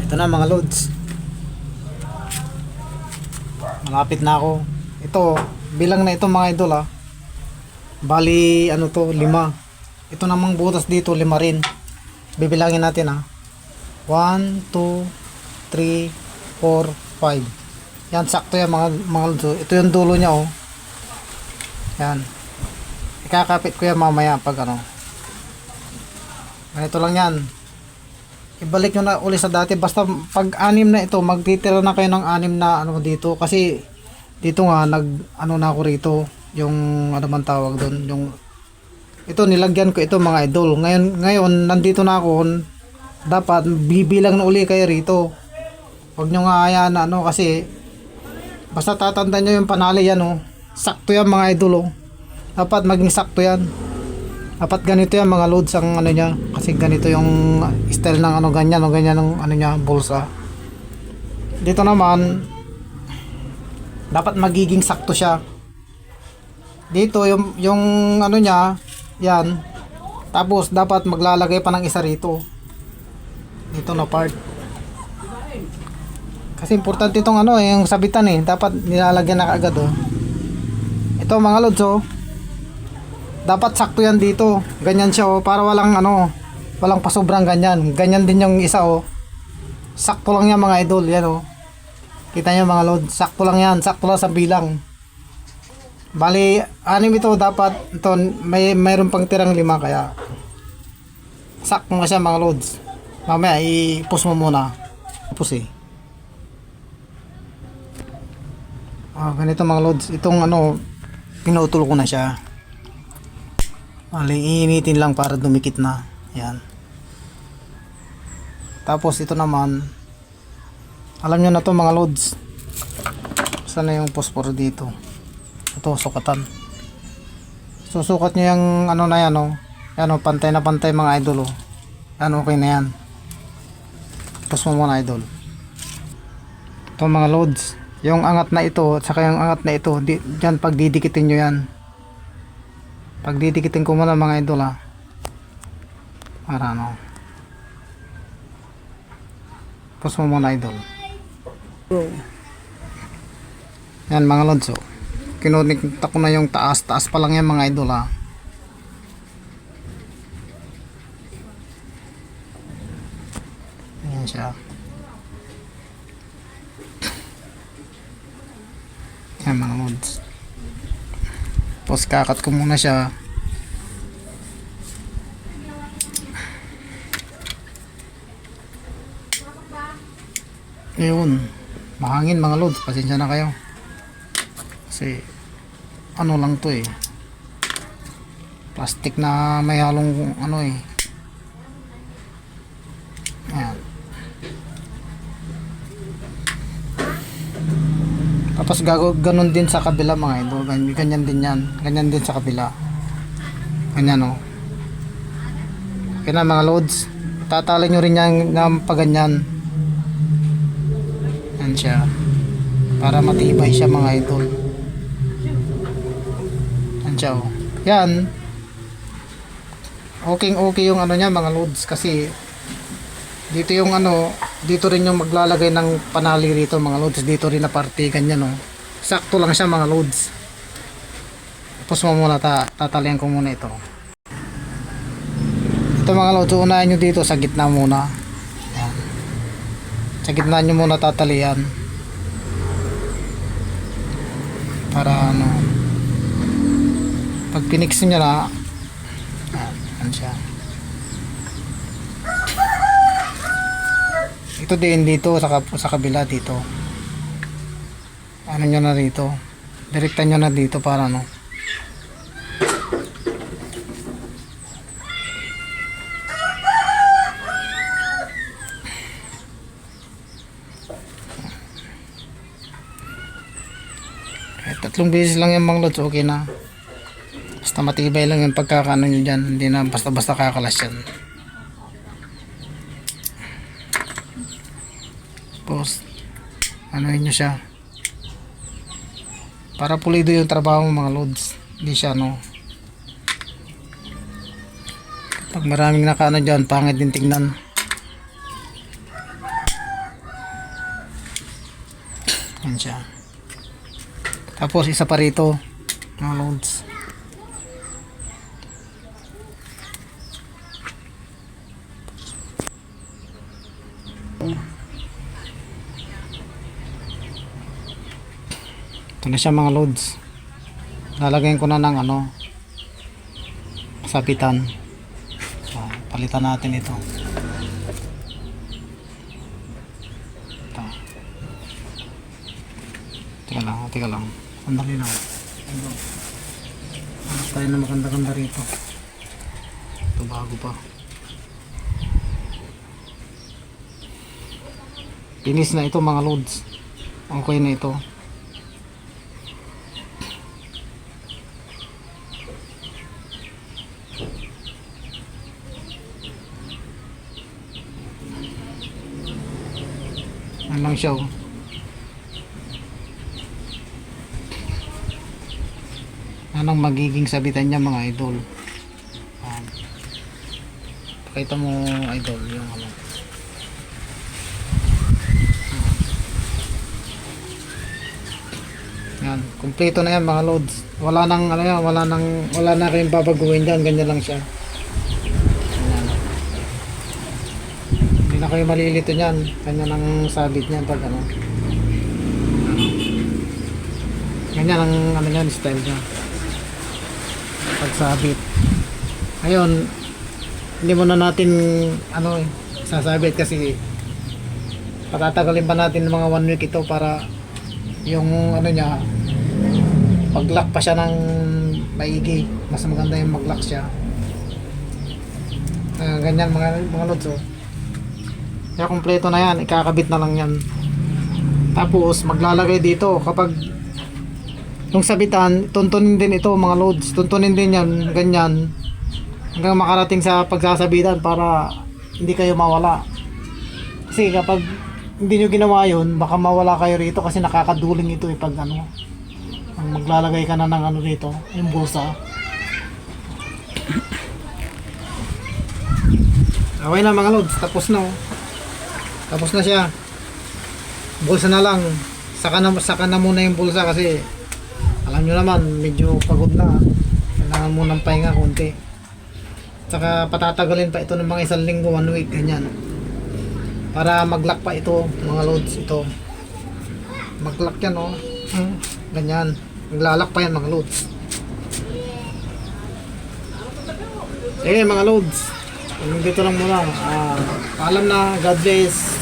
Ito na mga loads. Malapit na ako. Ito, bilang na ito mga idol ha. Bali, ano to, 5. Ito namang butas dito, 5 rin. Bibilangin natin ha. 1, 2, 3, 4, 5. Yan, sakto yan mga loads. Ito yung dulo niya oh. Yan. Ikakapit ko yan mamaya pag ano. Ganito lang yan. Ibalik nyo na uli sa dati. Basta pag 6 na ito, magtitira na kayo ng 6 na ano dito. Kasi dito nga, ano na ako rito. Yung ano man tawag doon. Yung, ito nilagyan ko ito mga idol. Ngayon nandito na ako. Dapat bibilang na uli kayo rito. Huwag nyo nga hayaan na ano kasi basta tatandaan nyo yung panali yan oh. Sakto yan mga idol oh. Dapat maging sakto yan. Dapat ganito yan mga loads ang ano niya. Kasi ganito yung style ng ano ganyan o ganyan ng ano niya bulsa. Dito naman dapat magiging sakto siya. Dito yung ano niya yan. Tapos dapat maglalagay pa ng isa rito. Dito na part. Kasi importante itong ano yung sabitan eh. Dapat nilalagyan na kaagad oh. Ito mga loads oh. Dapat sakto yan dito. Ganyan siya oh. Para walang ano. Walang pasobrang ganyan. Ganyan din yung isa oh. Sakto lang yan mga idol. Yan oh. Kita nyo mga load. Sakto lang yan. Sakto lang sa bilang. Bali 6 ito dapat. Ito mayroon pang tirang 5 kaya. Sakto nga siya mga loads. Mamaya i-push mo muna. Push eh. Ganito mga loads. Itong ano pinutol ko na siya. Iinitin lang para dumikit na. Yan. Tapos ito naman alam nyo na to mga loads. Saan na yung phosphor dito? Ito sukatan. Susukat nyo yung ano na yan oh. Yan oh, pantay na pantay mga idol oh. Yan okay na yan. Tapos mo muna idol. Ito mga loads. Yung angat na ito at saka yung angat na ito dyan pag didikitin nyo yan. Pag didikitin ko muna mga idol ha. Para ano. Pause mo muna idol. Yan mga lods oh. Kinunikta ko na yung taas. Taas pa lang yan mga idol ha. Yan siya. Yan mga lods. Tapos kakat ko muna siya. Ayun. Mahangin mga loads. Pasensya na kayo. Kasi ano lang to eh. Plastic na may halong ano eh. Ayan. Tapos ganun din sa kabila mga idol. Ganyan din yan. Ganyan din sa kabila. Ganyan o. Okay na mga loads. Tatali nyo rin yan ng paganyan. Yan siya. Para matibay siya mga idol. Yan siya o. Yan. Okay yung ano niya mga loads. Kasi dito yung ano, dito rin yung maglalagay ng panali rito mga loads. Dito rin na parte ganyan oh. Sakto lang siya mga loads. Tapos mo muna tatalian ko muna ito. Ito mga loads, unahin nyo dito sa gitna muna. Yan. Sa gitna nyo muna tatalian. Para ano, pag pinix nyo na, yan siya. Ito din dito sa kabila dito. Ano nyo na dito. Direktan nyo na dito para ano. Tatlong beses lang yung mga loads okay na. Basta matibay lang yung pagkakaano nyo dyan. Hindi na basta-basta kakalas yan. Tapos anuhin nyo siya para pulido yung trabaho mga loads. Hindi siya no, pag maraming nakaano dyan pangit din tingnan. Yan siya. Tapos isa pa rito, mga loads. Ito na siya mga loads. Lalagyan ko na ng ano, sabitan. So, palitan natin ito. Ito. Teka lang. Sandali lang. Hanap tayo na maganda-ganda rito. Ito bago pa. Finish na ito mga loads. Okay na ito. Yan lang siya, oh. Yan ang magiging sabitan niya mga idol. Pakita mo idol yung ano. Yan, kumpleto na yan mga loads. Wala nang ano yan, wala na kayong babaguhin diyan, ganyan lang siya. Yan. Hindi na kayo malilito niyan, ganyan ang sabit niyan pag ano. Ganyan ang ano niyan, style niya. Pagsabit. Ngayon, hindi mo na natin ano sasabit kasi patatagalin pa natin ng mga 1 week ito para yung ano niya pag-lock pa siya ng maigi. Mas maganda yung mag-lock siya. Ganyan mga lods, oh. Kaya kumpleto na yan, ikakabit na lang yan. Tapos maglalagay dito kapag yung sabitan, tuntunin din ito mga loads, tuntunin din yan, ganyan hanggang makarating sa pagsasabitan para hindi kayo mawala. Kasi kapag hindi nyo ginawa yun, baka mawala kayo rito kasi nakakaduling ito pag ano, ang maglalagay ka na ng ano rito, yung bulsa. Okay na mga loads, tapos na, oh. Tapos na siya. Bulsa na lang, saka na muna yung bulsa kasi alam nyo naman, medyo pagod na. Kailangan mo ng pahinga konti. Saka patatagalin pa ito ng mga 1 linggo, 1 week, ganyan. Para mag-lock pa ito, mga loads, ito. Mag-lock yan, oh. Ganyan. Maglalak pa yan, mga loads. Mga loads. Dito lang muna. Paalam na. God bless.